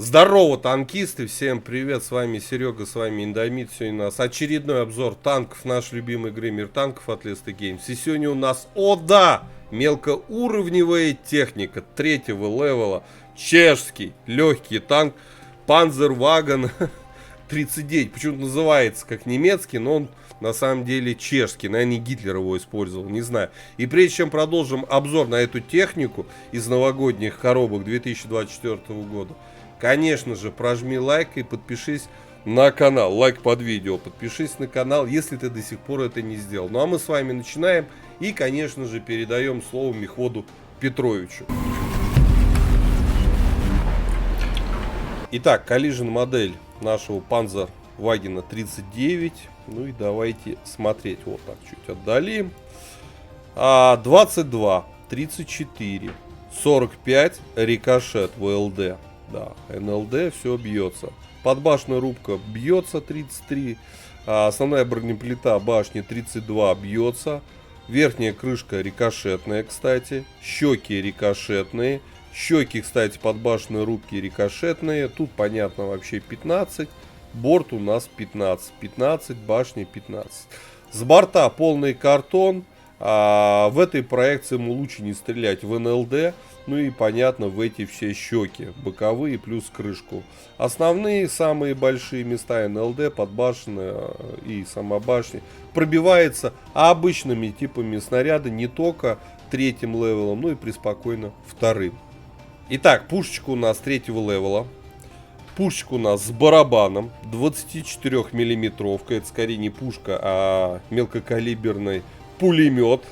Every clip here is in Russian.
Здорово, танкисты! Всем привет! С вами Серега, с вами Индомит. Сегодня у нас очередной обзор танков, наш любимый игры Мир танков от Lesta Games. И сегодня у нас, о да, мелкоуровневая техника третьего левела. Чешский легкий танк Panzerwagen 39. Почему-то называется как немецкий, но он на самом деле чешский. Наверное, Гитлер его использовал, не знаю. И прежде чем продолжим обзор на эту технику из новогодних коробок 2024 года, конечно же, прожми лайк и подпишись на канал. Лайк под видео, подпишись на канал, если ты до сих пор это не сделал. Ну а мы с вами начинаем и, конечно же, передаем слово Мехводу Петровичу. Итак, коллижен модель нашего Panzerwagen 39. Ну и давайте смотреть. Вот так, чуть отдалим. 22, 34, 45 рикошет ВЛД. Да, НЛД все бьется. Подбашенная рубка бьется 33. Основная бронеплита башни 32 бьется. Верхняя крышка рикошетная, кстати. Щеки рикошетные. Щеки, кстати, подбашенной рубки рикошетные. Тут понятно вообще 15. Борт у нас 15. 15, башня 15. С борта полный картон. В этой проекции ему лучше не стрелять в НЛД. Ну и понятно, в эти все щеки. Боковые плюс крышку. Основные, самые большие места НЛД, подбашенная и сама башня, пробивается обычными типами снаряда, не только третьим левелом, но и преспокойно вторым. Итак, пушечка у нас третьего левела. Пушечка у нас с барабаном 24 миллиметровка. Это скорее не пушка, а мелкокалиберный пулемет.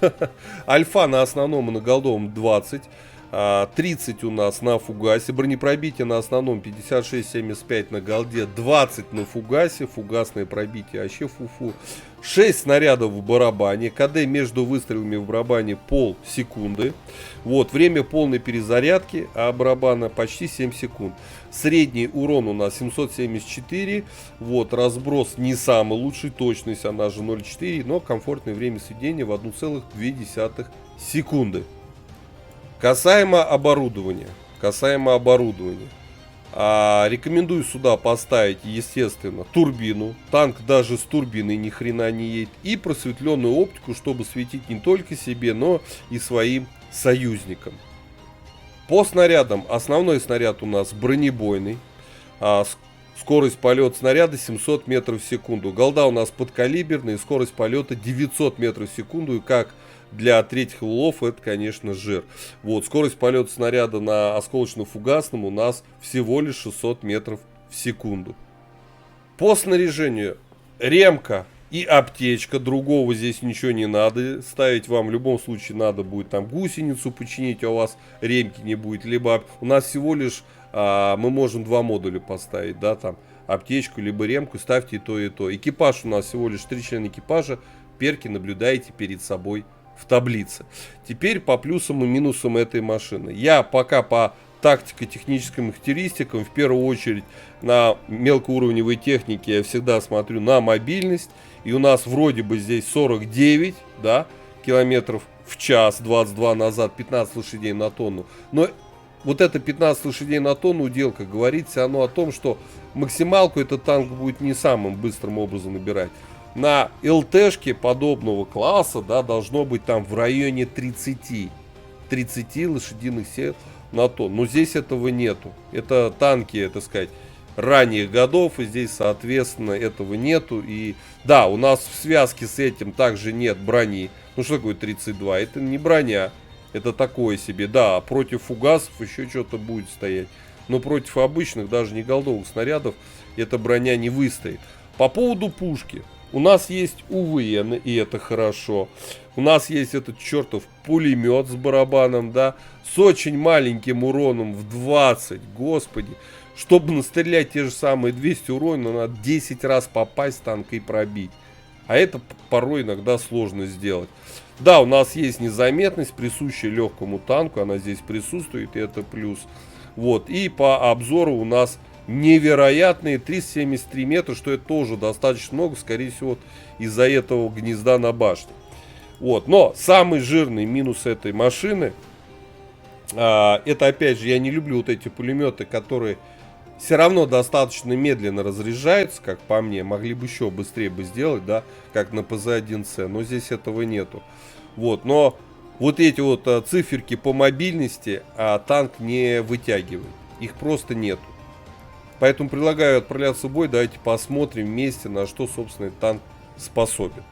Альфа на основном и на голдовом 20. 30 у нас на фугасе. Бронепробитие на основном 56-75 на голде. 20 на фугасе. Фугасное пробитие вообще фу-фу. 6 снарядов в барабане. КД между выстрелами в барабане полсекунды. Вот, время полной перезарядки барабана почти 7 секунд. Средний урон у нас 774. Вот, разброс не самый лучший. Точность она же 0,4. Но комфортное время сведения в 1,2 секунды. Касаемо оборудования. Рекомендую сюда поставить, естественно, турбину. Танк даже с турбиной ни хрена не едет. И просветленную оптику, чтобы светить не только себе, но и своим союзникам. По снарядам. Основной снаряд у нас бронебойный. Скорость полета снаряда 700 метров в секунду. Голда у нас подкалиберная. Скорость полета 900 метров в секунду. И как для третьих левелов это, конечно, жир. Вот, скорость полета снаряда на осколочно-фугасном у нас всего лишь 600 метров в секунду. По снаряжению ремка и аптечка. Другого здесь ничего не надо ставить. Вам в любом случае надо будет там гусеницу починить, а у вас ремки не будет. Либо у нас всего лишь мы можем два модуля поставить, да, там аптечку либо ремку. Ставьте и то, и то. Экипаж у нас всего лишь 3 члена экипажа. Перки наблюдаете перед собой в таблице. Теперь по плюсам и минусам этой машины. Я пока по тактико-техническим характеристикам, в первую очередь на мелкоуровневой технике, я всегда смотрю на мобильность. И у нас вроде бы здесь 49, да, километров в час, 22 назад, 15 лошадей на тонну. Но вот это 15 лошадей на тонну удел, как говорится, оно о том, что максималку этот танк будет не самым быстрым образом набирать. На ЛТшке подобного класса, да, должно быть там в районе 30 лошадиных сил на тонн. Но здесь этого нету. Это танки, так сказать, ранних годов. И здесь, соответственно, этого нету. И да, у нас в связке с этим также нет брони. Ну что такое 32? Это не броня. Это такое себе. Да, против фугасов еще что-то будет стоять. Но против обычных, даже не голдовых снарядов, эта броня не выстоит. По поводу пушки. У нас есть УВН, и это хорошо. У нас есть этот чертов пулемет с барабаном, да, с очень маленьким уроном в 20, господи. Чтобы настрелять те же самые 200 урона, надо 10 раз попасть в танк и пробить. А это порой иногда сложно сделать. Да, у нас есть незаметность, присущая легкому танку, она здесь присутствует, и это плюс. Вот, и по обзору у нас невероятные 373 метра, что это тоже достаточно много, скорее всего, из-за этого гнезда на башне. Вот, но самый жирный минус этой машины, это опять же, я не люблю вот эти пулеметы, которые все равно достаточно медленно разряжаются, как по мне. Могли бы еще быстрее бы сделать, да, как на ПЗ-1С, но здесь этого нету. Вот, но вот эти вот циферки по мобильности танк не вытягивает. Их просто нету. Поэтому предлагаю отправляться в бой. Давайте посмотрим вместе, на что, собственно, этот танк способен.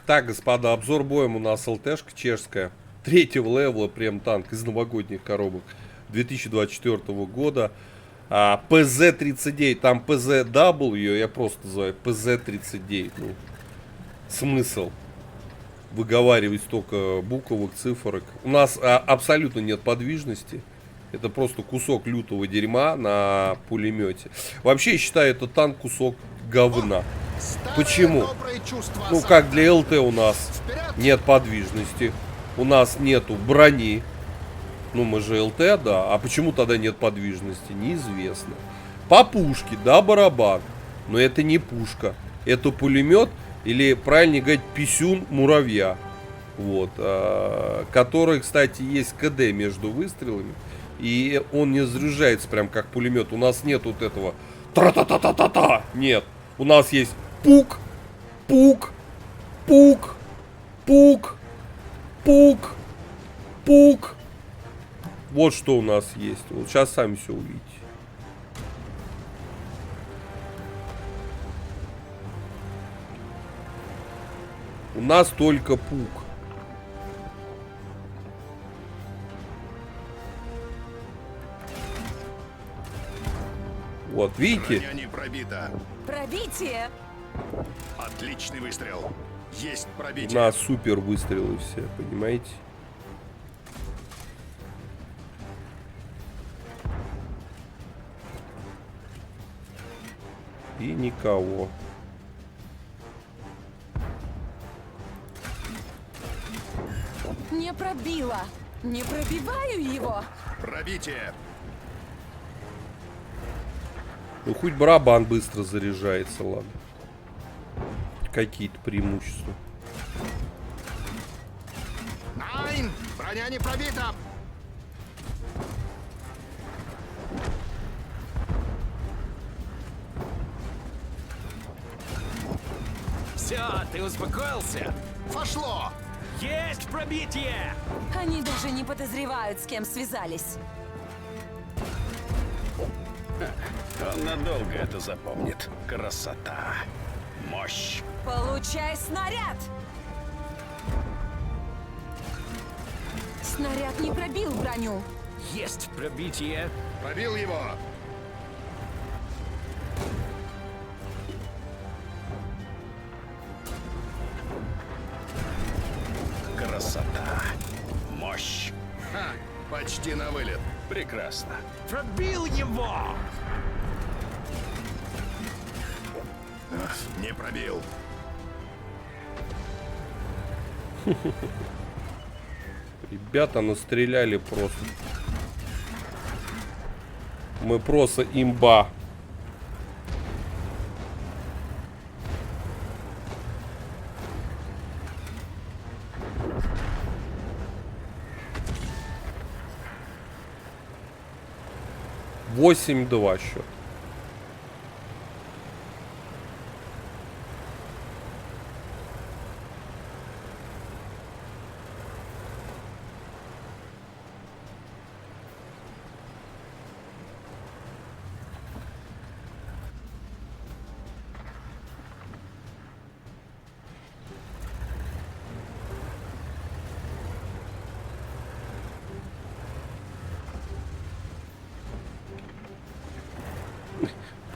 Так, господа, обзор боем у нас ЛТшка чешская. 3-го левела прем-танк из новогодних коробок 2024 года. ПЗ-39, там ПЗ-W, я просто называю ПЗ-39. Ну, смысл выговаривать столько буквок, цифрок. У нас абсолютно нет подвижности. Это просто кусок лютого дерьма на пулемете. Вообще, я считаю, это танк кусок говна. Почему? Ну, как для ЛТ у нас нет подвижности, у нас нету брони. Ну, мы же ЛТ, да. А почему тогда нет подвижности? Неизвестно. По пушке, да, барабан. Но это не пушка. Это пулемет, или, правильнее говорить, писюн муравья. Вот. Который, кстати, есть КД между выстрелами. И он не заряжается прям как пулемет. У нас нет вот этого тра-та-та-та-та-та. Нет. У нас есть пук, пук, пук, пук, пук, пук. Вот что у нас есть. Вот сейчас сами все увидите. У нас только пук. Вот, видите? Броня не пробита. Пробитие. Отличный выстрел. Есть У пробитие. нас супер выстрелы все, понимаете? И никого. Не пробила. Не пробиваю его. Пробитие. Ну, хоть барабан быстро заряжается, ладно. Какие-то преимущества. Найн! Броня не пробита. Все, ты успокоился? Пошло! Есть пробитие! Они даже не подозревают, с кем связались. Он надолго это запомнит. Красота. Мощь. Получай снаряд! Снаряд не пробил броню. Есть пробитие. Пробил его. Красота. Мощь. Ха! Почти на вылет. Прекрасно. Пробил его! Не пробил. Ребята настреляли просто. Мы просто имба. Восемь-два счет.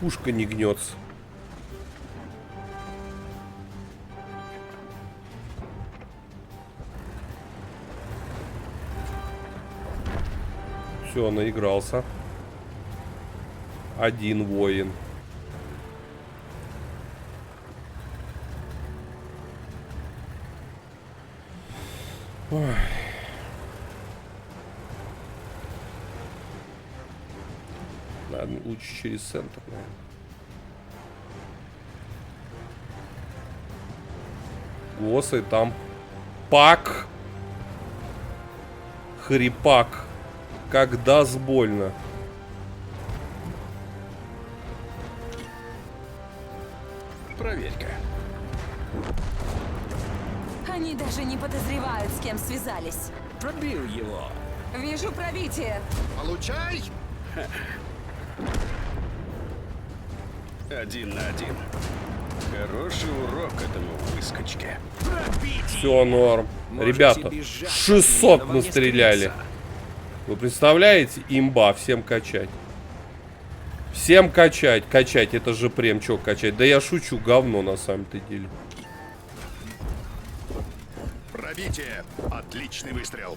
Пушка не гнется. Все, наигрался. Один воин. Ой. Ладно, лучше через центр, наверное. Ничего себе, там пак. Хрипак. Как даст больно. Проверь-ка. Они даже не подозревают, с кем связались. Пробил его. Вижу пробитие. Получай! 1 на 1. Хороший урок этому выскочке. Пробить Все норм. Можете Ребята, бежать, 600 этого не настреляли. скрыться. Вы представляете? Имба, всем качать. Всем качать, качать. Это же прям что качать? Да я шучу, говно на самом-то деле. Пробитие! Отличный выстрел.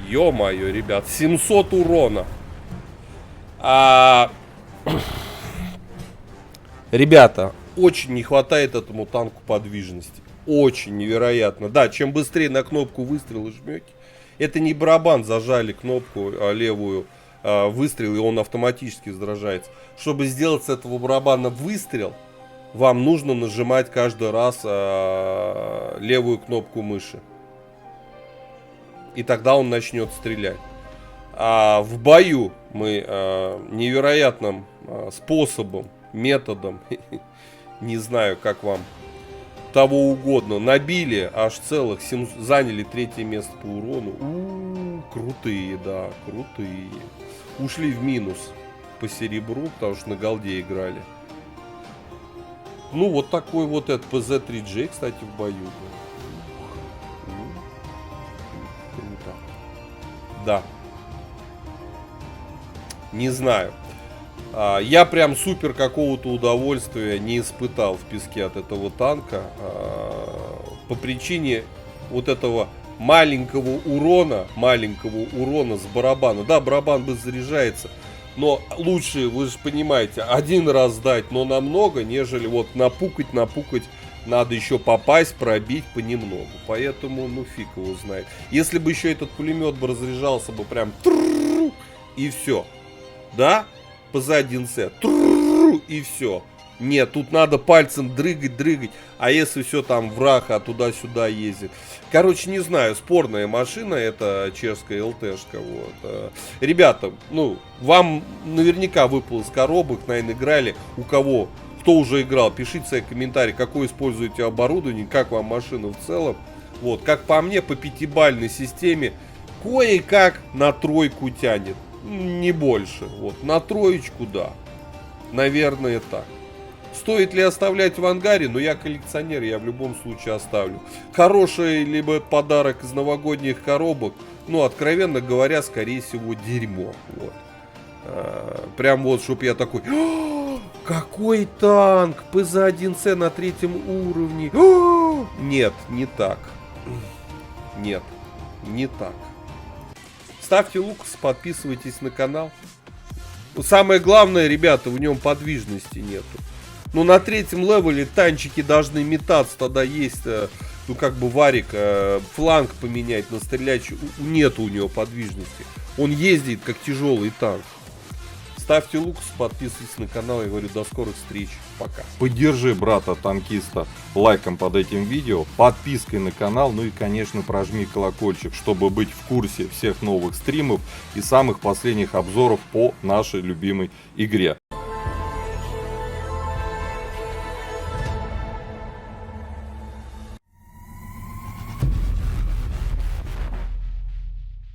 Ё-моё, ребят, 700 урона. Ребята, очень не хватает этому танку подвижности. Очень невероятно. Да, чем быстрее на кнопку выстрела жмете. Это не барабан, зажали кнопку левую, выстрел, и он автоматически взрывается. Чтобы сделать с этого барабана выстрел, вам нужно нажимать каждый раз левую кнопку мыши. И тогда он начнет стрелять. А в бою мы невероятным способом, методом, не знаю, как вам того угодно, набили аж целых 7, заняли 3-е место по урону. Крутые, да, крутые. Ушли в минус по серебру, потому что на голде играли. Ну, вот такой вот этот PZ-3J, кстати, в бою был. Круто. Да. Не знаю. Я прям супер какого-то удовольствия не испытал в песке от этого танка. По причине вот этого маленького урона с барабана. Да, барабан быстро заряжается. Но лучше, вы же понимаете, один раз дать, но намного, нежели вот напукать. Надо еще попасть, пробить понемногу. Поэтому, ну фиг его знает. Если бы еще этот пулемет бы разряжался бы прям и все. Да? PZ-1C. И все. Нет, тут надо пальцем дрыгать. А если все там враг, а туда-сюда ездит. Короче, не знаю, спорная машина, это чешская ЛТшка. Вот. Ребята, ну, вам наверняка выпало из коробок, наверное, играли. У кого, кто уже играл, пишите свои комментарии, какое используете оборудование, как вам машина в целом. Вот, как по мне, по 5-бальной системе, кое-как на 3 тянет. Не больше. Вот, на 3, да. Наверное, так. Стоит ли оставлять в ангаре? Но я коллекционер, я в любом случае оставлю. Хороший либо подарок из новогодних коробок, ну, откровенно говоря, скорее всего, дерьмо. Вот. Прям вот, чтоб я такой... Какой танк! PZ-1C на 3-м уровне. Нет, не так. Нет, не так. Ставьте лукас, подписывайтесь на канал. Самое главное, ребята, в нем подвижности нету. Ну, на 3-м левеле танчики должны метаться, тогда есть, ну, как бы варик, фланг поменять, настрелять. Нету у него подвижности. Он ездит, как тяжелый танк. Ставьте лукас, подписывайтесь на канал. Я говорю, до скорых встреч. Пока. Поддержи брата-танкиста лайком под этим видео, подпиской на канал, ну и, конечно, прожми колокольчик, чтобы быть в курсе всех новых стримов и самых последних обзоров по нашей любимой игре.